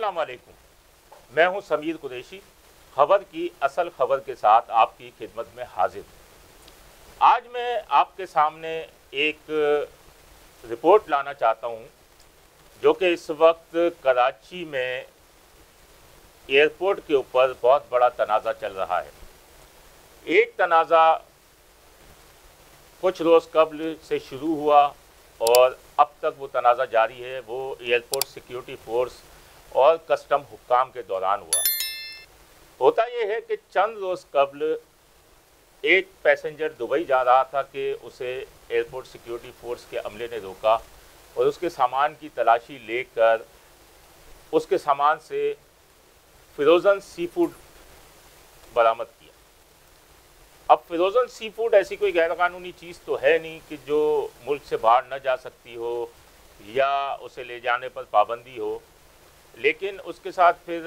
अस्सलाम वालेकुम। मैं हूं समीर कुरैशी, खबर की असल खबर के साथ आपकी खिदमत में हाजिर हूं। आज मैं आपके सामने एक रिपोर्ट लाना चाहता हूं जो कि इस वक्त कराची में एयरपोर्ट के ऊपर बहुत बड़ा तनाज़ा चल रहा है। एक तनाज़ा कुछ रोज़ कबल से शुरू हुआ और अब तक वो तनाज़ा जारी है। वो एयरपोर्ट सिक्योरिटी फोर्स और कस्टम हुक्काम के दौरान हुआ। होता ये है कि चंद रोज़ कबल एक पैसेंजर दुबई जा रहा था कि उसे एयरपोर्ट सिक्योरिटी फोर्स के अमले ने रोका और उसके सामान की तलाशी लेकर उसके सामान से फ्रोज़न सी फूड बरामद किया। अब फ्रोज़न सी फूड ऐसी कोई गैरकानूनी चीज़ तो है नहीं कि जो मुल्क से बाहर न जा सकती हो या उसे ले जाने पर पाबंदी हो, लेकिन उसके साथ फिर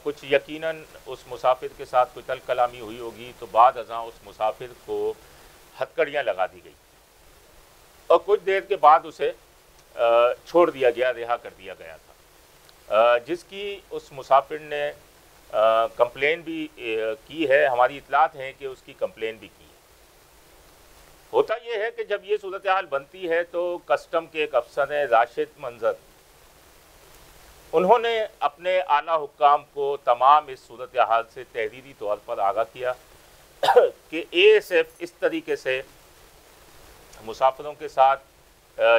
कुछ यकीनन उस मुसाफिर के साथ कोई तल कलामी हुई होगी, तो बाद अज़ां उस मुसाफिर को हथकड़ियाँ लगा दी गई और कुछ देर के बाद उसे छोड़ दिया गया, रिहा कर दिया गया था, जिसकी उस मुसाफिर ने कंप्लेन भी की है। हमारी इतलात है कि उसकी कंप्लेन भी की है। होता यह है कि जब ये सूरत हाल बनती है तो कस्टम के एक अफसर हैं राशिद मंजर, उन्होंने अपने आला हुक्काम को तमाम इस सूरत हाल से तहरीरी तौर पर आगाह किया कि ASF इस तरीके से मुसाफिरों के साथ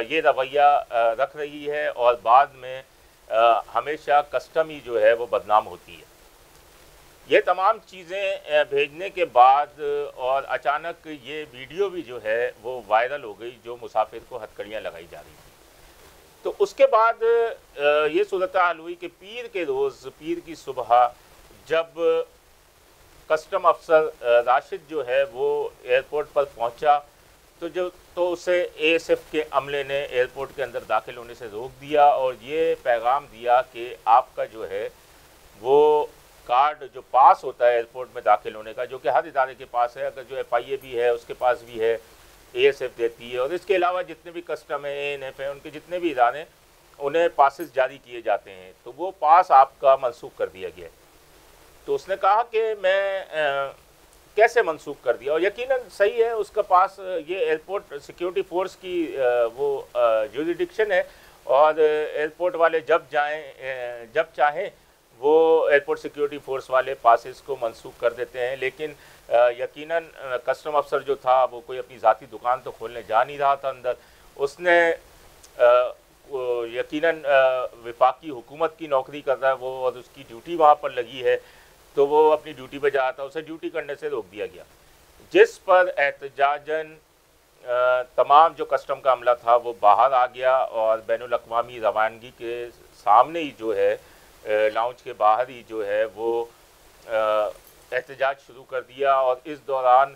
ये रवैया रख रही है और बाद में हमेशा कस्टम ही जो है वो बदनाम होती है। ये तमाम चीज़ें भेजने के बाद और अचानक ये वीडियो भी जो है वो वायरल हो गई, जो मुसाफिर को हथकड़ियाँ लगाई जा रही थी। तो उसके बाद ये सूरत हाल हुई कि पीर के रोज़, पीर की सुबह, जब कस्टम अफसर राशिद जो है वो एयरपोर्ट पर पहुंचा तो उसे ASF के अमले ने एयरपोर्ट के अंदर दाखिल होने से रोक दिया और ये पैगाम दिया कि आपका जो है वो कार्ड, जो पास होता है एयरपोर्ट में दाखिल होने का, जो कि हर इदारे के पास है, अगर जो FIA भी है उसके पास भी है, ASF देती है, और इसके अलावा जितने भी कस्टम है, ANF है, उनके जितने भी इदारे, उन्हें पासेस जारी किए जाते हैं, तो वो पास आपका मनसूख कर दिया गया। तो उसने कहा कि मैं कैसे मनसूख कर दिया, और यकीनन सही है, उसका पास ये एयरपोर्ट सिक्योरिटी फोर्स की वो जुरिडिक्शन है और एयरपोर्ट वाले जब जाएँ जब चाहें वो एयरपोर्ट सिक्योरिटी फोर्स वाले पासेस को मनसूख कर देते हैं। लेकिन यकीनन कस्टम अफसर जो था वो कोई अपनी ज़ाती दुकान तो खोलने जा नहीं रहा था अंदर, उसने यकीनन वफाकी हुकूमत की नौकरी कर रहा है वो और उसकी ड्यूटी वहाँ पर लगी है, तो वो अपनी ड्यूटी पे जा रहा था, उसे ड्यूटी करने से रोक दिया गया, जिस पर एहतजाजन तमाम जो कस्टम का अमला था वो बाहर आ गया और बैनुल अक़वामी रवानगी के सामने ही जो है लाउंज के बाहर ही जो है वो एहतजाज शुरू कर दिया। और इस दौरान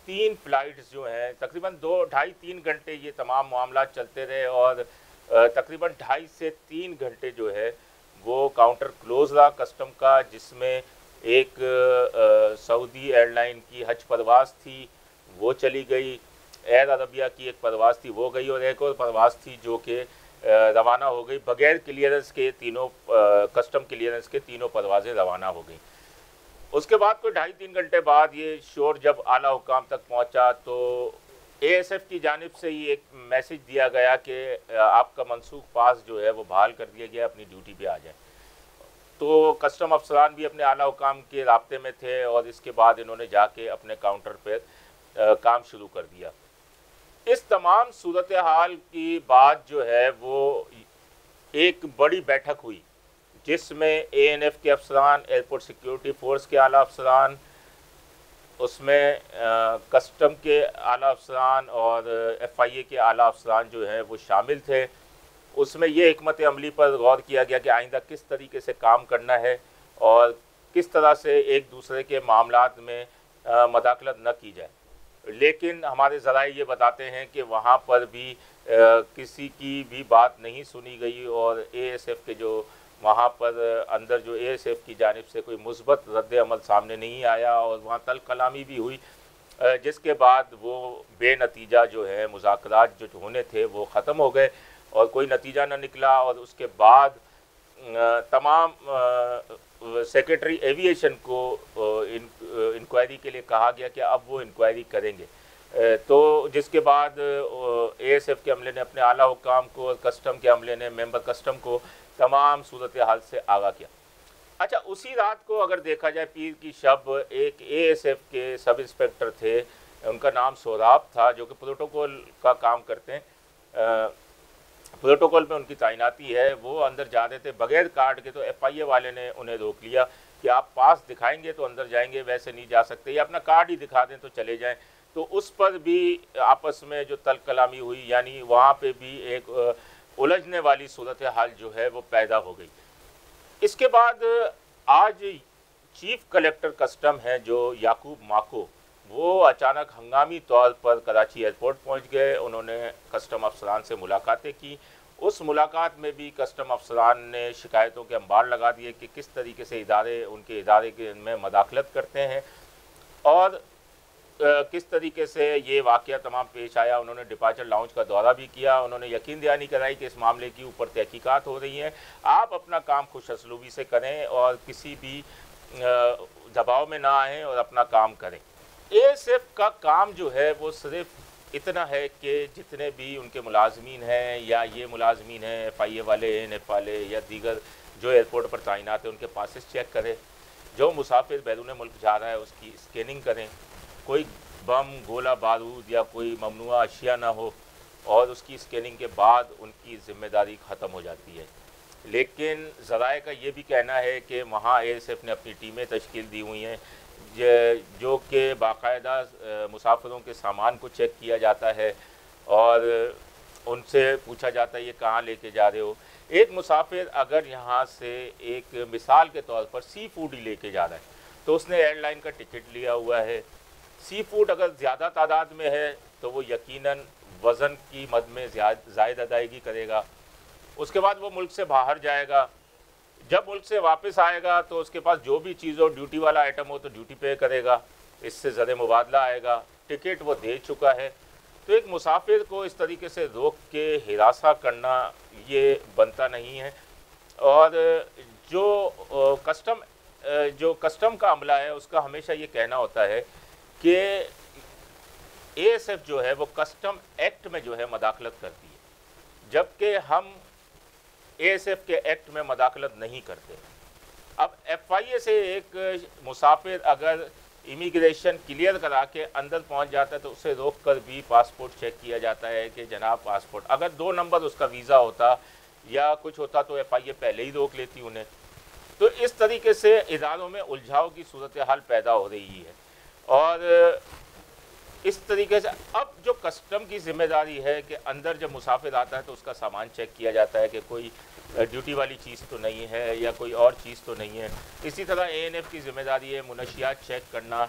3 फ़्लाइट्स जो हैं, तकरीबन 2-2.5-3 घंटे ये तमाम मामला चलते रहे और तकरीबन 2.5 से 3 घंटे जो है वो काउंटर क्लोज़ रहा कस्टम का, जिसमें एक सऊदी एयरलाइन की हज परवाज़ थी वो चली गई, एयर अरबिया की एक परवाज़ थी वो गई और एक और परवाज़ थी जो कि रवाना हो गई बगैर क्लियरेंस के। तीनों कस्टम क्लियरेंस के तीनों परवाज़ें रवाना हो गई। उसके बाद कोई 2.5-3 घंटे बाद ये शोर जब आला हुकाम तक पहुंचा तो ASF की जानिब से ही एक मैसेज दिया गया कि आपका मनसूख पास जो है वो बहाल कर दिया गया, अपनी ड्यूटी पे आ जाए। तो कस्टम अफसरान भी अपने आला हुकाम के राब्ते में थे और इसके बाद इन्होंने जाके अपने काउंटर पर काम शुरू कर दिया। इस तमाम सूरत हाल की बात जो है वो एक बड़ी बैठक हुई जिसमें ANF के अफसरान, एयरपोर्ट सिक्योरिटी फोर्स के आला अफसरान, उसमें कस्टम के आला अफसरान और FIA के आला अफसरान जो हैं वो शामिल थे। उसमें ये हिकमत अमली पर गौर किया गया कि आइंदा किस तरीके से काम करना है और किस तरह से एक दूसरे के मामलात में मदाखलत न की जाए। लेकिन हमारे ज़राए ये बताते हैं कि वहाँ पर भी किसी की भी बात नहीं सुनी गई और ASF के जो वहाँ पर अंदर जो ASF की जानिब से कोई मुस्बत रद्द अमल सामने नहीं आया और वहाँ तल कलामी भी हुई, जिसके बाद वो बेनतीजा जो है मुज़ाकरात जो होने थे वो ख़त्म हो गए और कोई नतीजा न निकला। और उसके बाद तमाम सेक्रेटरी एविएशन को इंक्वायरी के लिए कहा गया कि अब वो इंक्वायरी करेंगे। तो जिसके बाद एएसएफ के अमले ने अपने आला हुकाम को और कस्टम के अमले ने मेंबर कस्टम को तमाम सूरत हाल से आगाह किया। अच्छा, उसी रात को अगर देखा जाए पीर की शब एक एएसएफ के सब इंस्पेक्टर थे, उनका नाम सोराब था, जो कि प्रोटोकॉल का काम करते हैं, प्रोटोकॉल में उनकी तैनाती है। वो अंदर जा रहे थे बगैर कार्ड के, तो एफआईए वाले ने उन्हें रोक लिया कि आप पास दिखाएंगे तो अंदर जाएंगे, वैसे नहीं जा सकते, या अपना कार्ड ही दिखा दें तो चले जाएं। तो उस पर भी आपस में जो तल कलामी हुई, यानी वहाँ पे भी एक उलझने वाली सूरत हाल जो है वो पैदा हो गई। इसके बाद आज चीफ कलेक्टर कस्टम है जो याकूब माको, वो अचानक हंगामी तौर पर कराची एयरपोर्ट पहुंच गए। उन्होंने कस्टम अफसरान से मुलाकातें की। उस मुलाकात में भी कस्टम अफसरान ने शिकायतों के अंबार लगा दिए कि किस तरीके से इदारे उनके इदारे के में मदाखलत करते हैं और किस तरीके से ये वाक़या तमाम पेश आया। उन्होंने डिपार्चर लाउंज का दौरा भी किया। उन्होंने यकीन दहानी कराई कि इस मामले की ऊपर तहकीकात हो रही हैं, आप अपना काम खुश असलूबी से करें और किसी भी दबाव में ना आएँ और अपना काम करें। एएसएफ का काम जो है वो सिर्फ इतना है कि जितने भी उनके मुलाजमीन हैं या ये मुलाजमीन हैं एफआईए वाले, एएनएफ वाले या दीगर जो एयरपोर्ट पर तैनात है, उनके पासेस चेक करें। जो मुसाफिर बैरून मुल्क जा रहा है उसकी स्कैनिंग करें, कोई बम, गोला बारूद या कोई ममनुआ अशिया ना हो, और उसकी स्कैनिंग के बाद उनकी ज़िम्मेदारी ख़त्म हो जाती है। लेकिन ज़राए का ये भी कहना है कि वहाँ एएसएफ ने अपनी टीमें तश्कील दी हुई हैं जो कि बाकायदा मुसाफिरों के सामान को चेक किया जाता है और उनसे पूछा जाता है ये कहाँ लेके जा रहे हो। एक मुसाफिर अगर यहाँ से एक मिसाल के तौर पर सी फूड ही लेके जा रहा है तो उसने एयरलाइन का टिकट लिया हुआ है। सी फूड अगर ज़्यादा तादाद में है तो वो यकीनन वज़न की मद में ज़ायद अदायगी करेगा। उसके बाद वो मुल्क से बाहर जाएगा, जब मुल्क से वापस आएगा तो उसके पास जो भी चीज़ हो, ड्यूटी वाला आइटम हो तो ड्यूटी पे करेगा, इससे ज़र मुबादला आएगा। टिकट वो दे चुका है। तो एक मुसाफिर को इस तरीके से रोक के हिरासा करना ये बनता नहीं है। और जो कस्टम का अमला है उसका हमेशा ये कहना होता है कि एएसएफ जो है वो कस्टम एक्ट में जो है मदाखलत करती है, जबकि हम एएसएफ के एक्ट में मदाखलत नहीं करते। अब एफआईए से एक मुसाफिर अगर इमिग्रेशन क्लियर करा के अंदर पहुंच जाता है तो उसे रोक कर भी पासपोर्ट चेक किया जाता है कि जनाब पासपोर्ट, अगर 2 नंबर उसका वीज़ा होता या कुछ होता तो एफआईए पहले ही रोक लेती उन्हें। तो इस तरीके से इदारों में उलझाव की सूरत हाल पैदा हो रही है। और इस तरीके से अब जो कस्टम की जिम्मेदारी है कि अंदर जब मुसाफिर आता है तो उसका सामान चेक किया जाता है कि कोई ड्यूटी वाली चीज़ तो नहीं है या कोई और चीज़ तो नहीं है। इसी तरह एएनएफ की जिम्मेदारी है मुनशियात चेक करना।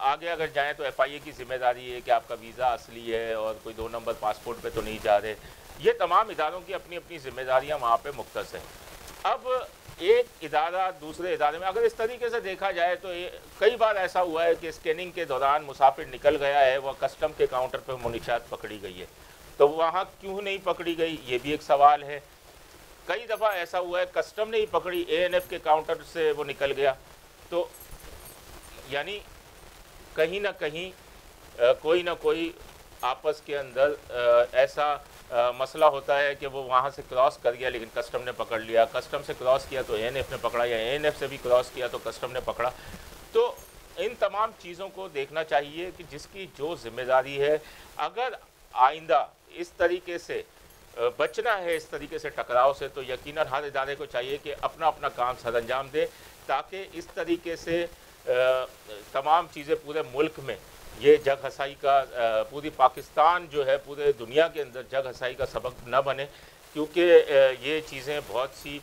आगे अगर जाएं तो एफआईए की जिम्मेदारी है कि आपका वीज़ा असली है और कोई 2 नंबर पासपोर्ट पे तो नहीं जा रहे। ये तमाम इदारों की अपनी अपनी जिम्मेदारियाँ वहाँ पर मुख्तस हैं। अब एक इदारा दूसरे इदारे में अगर इस तरीके से देखा जाए तो कई बार ऐसा हुआ है कि स्कैनिंग के दौरान मुसाफिर निकल गया है, वह कस्टम के काउंटर पर मुनशियात पकड़ी गई है, तो वहाँ क्यों नहीं पकड़ी गई, ये भी एक सवाल है। कई दफ़ा ऐसा हुआ है कस्टम ने ही पकड़ी, एएनएफ के काउंटर से वो निकल गया। तो यानी कहीं ना कहीं कोई ना कोई आपस के अंदर ऐसा मसला होता है कि वो वहाँ से क्रॉस कर गया लेकिन कस्टम ने पकड़ लिया, कस्टम से क्रॉस किया तो एएनएफ ने पकड़ा, या एएनएफ से भी क्रॉस किया तो कस्टम ने पकड़ा। तो इन तमाम चीज़ों को देखना चाहिए कि जिसकी जो जिम्मेदारी है, अगर आइंदा इस तरीके से बचना है इस तरीके से टकराव से, तो यकीनन हर इदारे को चाहिए कि अपना अपना काम सरअंजाम दे, ताकि इस तरीके से तमाम चीज़ें पूरे मुल्क में ये जग हसाई का, पूरी पाकिस्तान जो है पूरे दुनिया के अंदर जग हसाई का सबक न बने, क्योंकि ये चीज़ें बहुत सी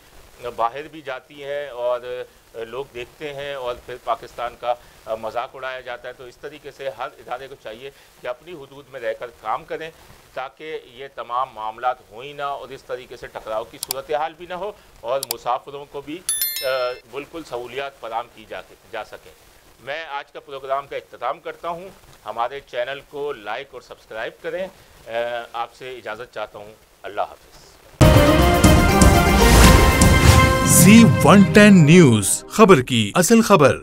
बाहर भी जाती हैं और लोग देखते हैं और फिर पाकिस्तान का मजाक उड़ाया जाता है। तो इस तरीके से हर इदारे को चाहिए कि अपनी हुदूद में रहकर काम करें ताकि ये तमाम मामलात हो ही ना और इस तरीके से टकराव की सूरत हाल भी ना हो और मुसाफिरों को भी बिल्कुल सहूलियात फराहम की जा सकें। मैं आज का प्रोग्राम का इख्तिताम करता हूँ। हमारे चैनल को लाइक और सब्सक्राइब करें। आपसे इजाज़त चाहता हूँ। अल्लाह हाफ़िज़। C110 न्यूज, खबर की असल खबर।